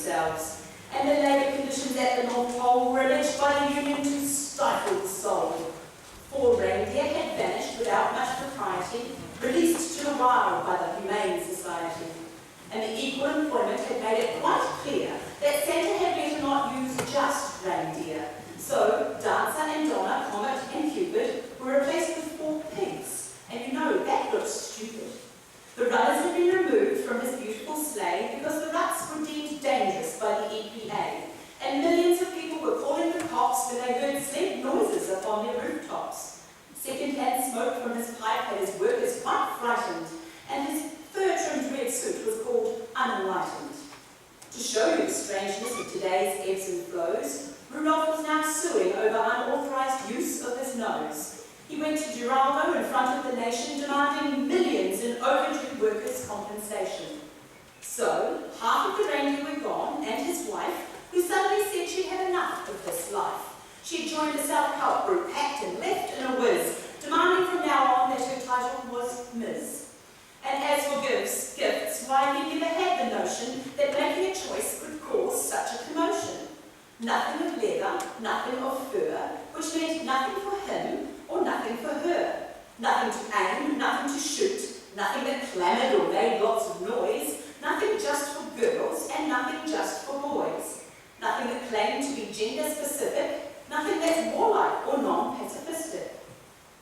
themselves, and the labour conditions at the North Pole were alleged by the Union to stifle the soul. 4 reindeer had vanished without much propriety, released to the wild by the Humane Society. And the equal employment had made it quite clear that Santa had better not use just reindeer. So Dancer and Donna, Comet and Cupid were replaced with 4 pigs. And you know, that looks stupid. The runners had been removed from his beautiful sleigh because the ruts were deemed dangerous by the EPA. And millions of people were calling the cops when they heard sled noises upon their rooftops. Second-hand smoke from his pipe had his workers quite frightened, and his fur-trimmed red suit was called unenlightened. To show you the strangeness of today's ebbs and flows, Rudolph was now suing over unauthorised use of his nose. He went to Giraldo in front of the nation, demanding millions in overdue workers' compensation. So, half of the reindeer were gone, and his wife, who suddenly said she'd had enough of this life. She joined a self-help group, packed and left in a whiz, demanding from now on that her title was Ms. And as for gifts, why, he never had the notion that making a choice could cause such a commotion. Nothing of leather, nothing of fur, which meant nothing for him or nothing for her. Nothing to aim, nothing to shoot, nothing that clamoured or made lots of noise, nothing just for girls and nothing just for boys. Nothing that claimed to be gender-specific, nothing that's warlike or non-pacifistic.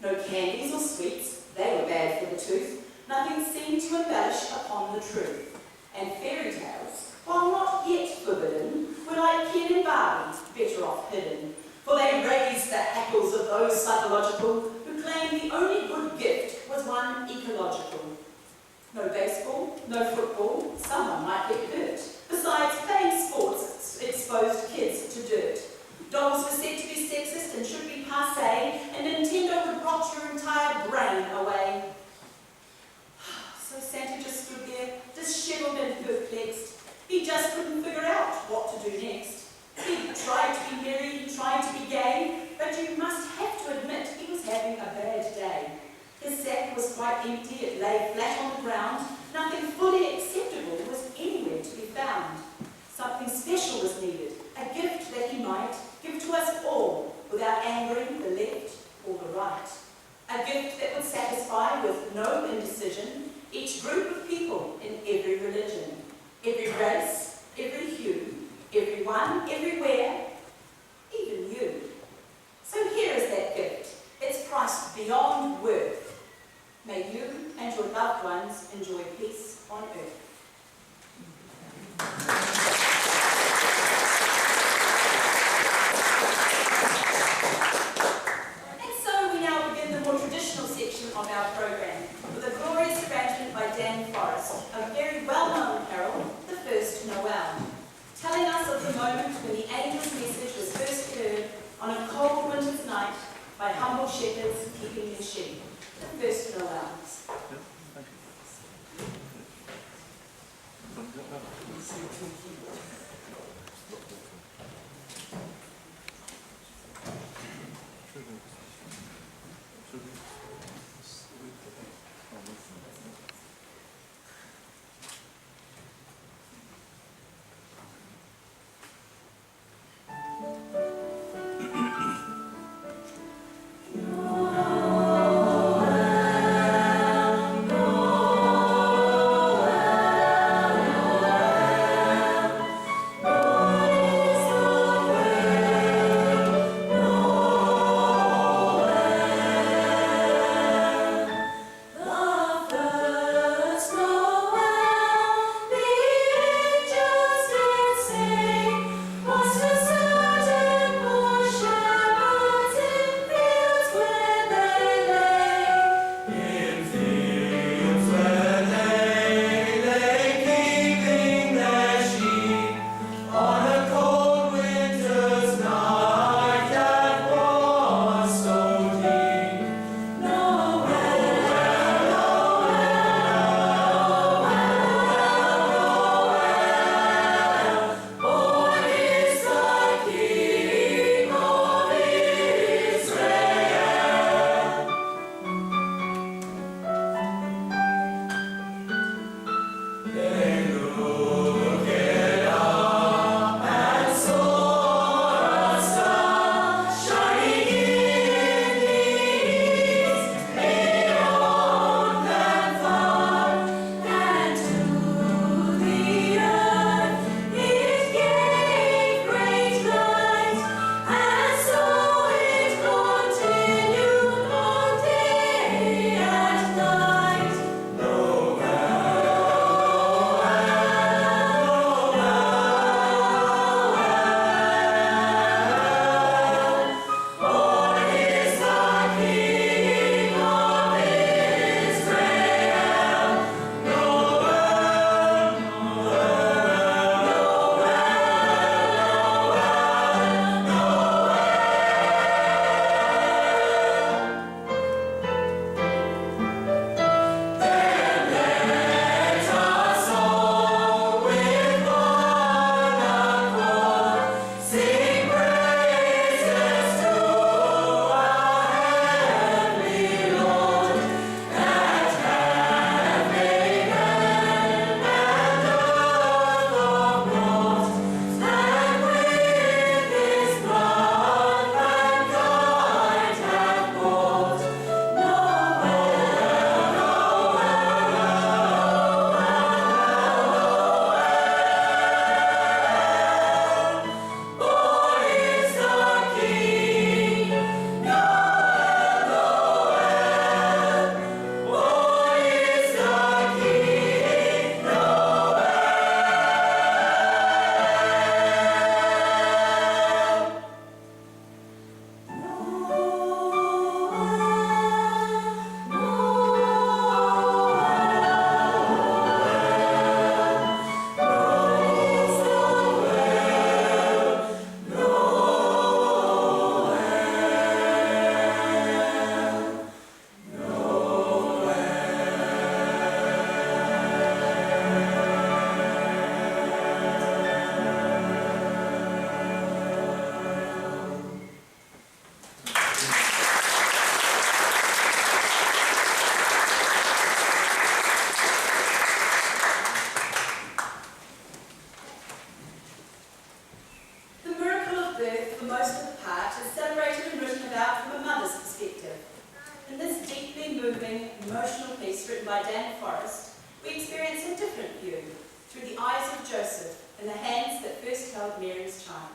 No candies or sweets, they were bad for the tooth. Nothing seemed to embellish upon the truth. And fairy tales, while not yet forbidden, were like Ken and Barbie, better off hidden. For they raised the hackles of those psychological who claimed the only good gift was one ecological. No baseball, no football, someone might get hurt. Besides, playing sports exposed kids to dirt. Dolls were said to be sexist and should be passé, and Nintendo would rot your entire brain away. So Santa just stood there, dishevelled and perplexed. He just couldn't figure out what to do next. He tried to be merry, he tried to be gay, but you must have to admit he was having a bad day. His sack was quite empty, it lay flat on the ground. Nothing fully acceptable was anywhere to be found. Something special was needed, a gift that he might give to us all without angering the left or the right. A gift that would satisfy with no indecision each group of people in every religion, every race, every hue, everyone, everywhere, even you. So here is that gift. It's priced beyond worth. May you and your loved ones enjoy peace on earth. And so we now begin the more traditional section of our programme with a glorious arrangement by Dan Forrest, a very well-known carol, the First Nowell, telling us of the moment when the angel's message was first heard on a cold winter's night by humble shepherds keeping their sheep. The First Nowell. Oh Mary's child.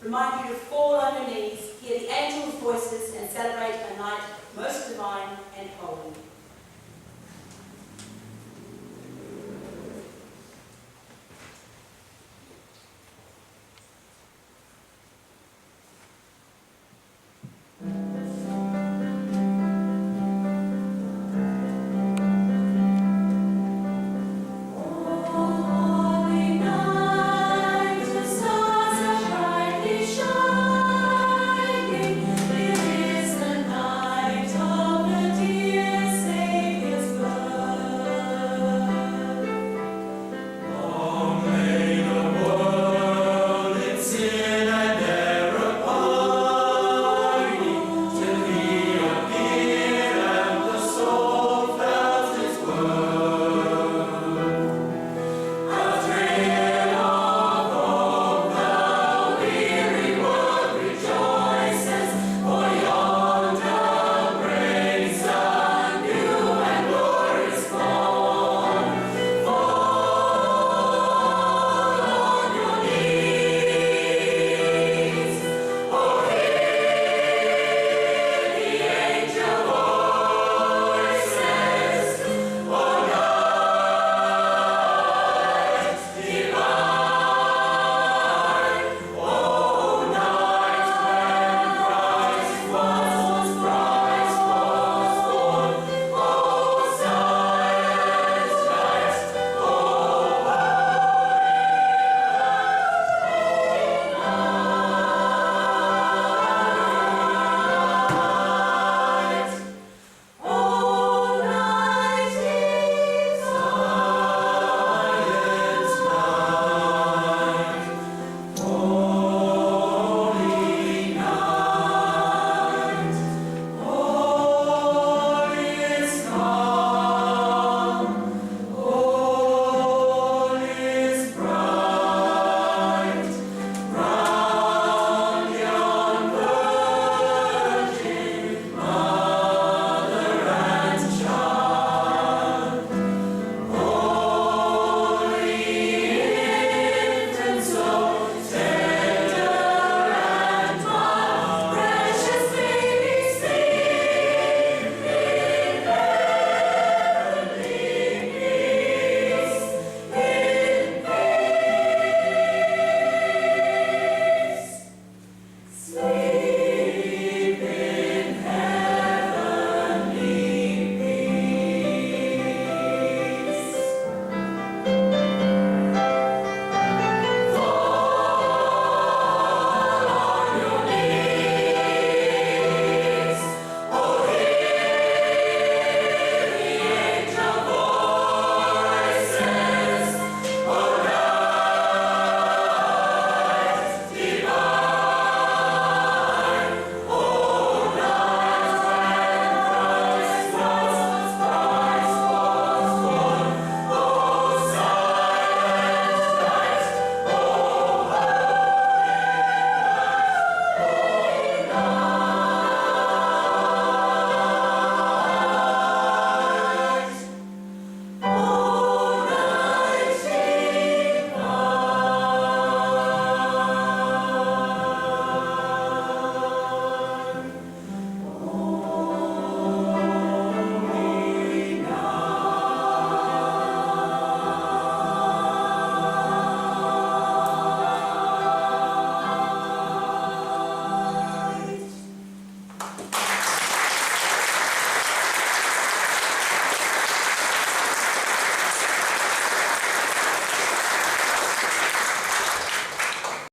remind you to fall on your knees, hear the angels' voices, and celebrate a night most divine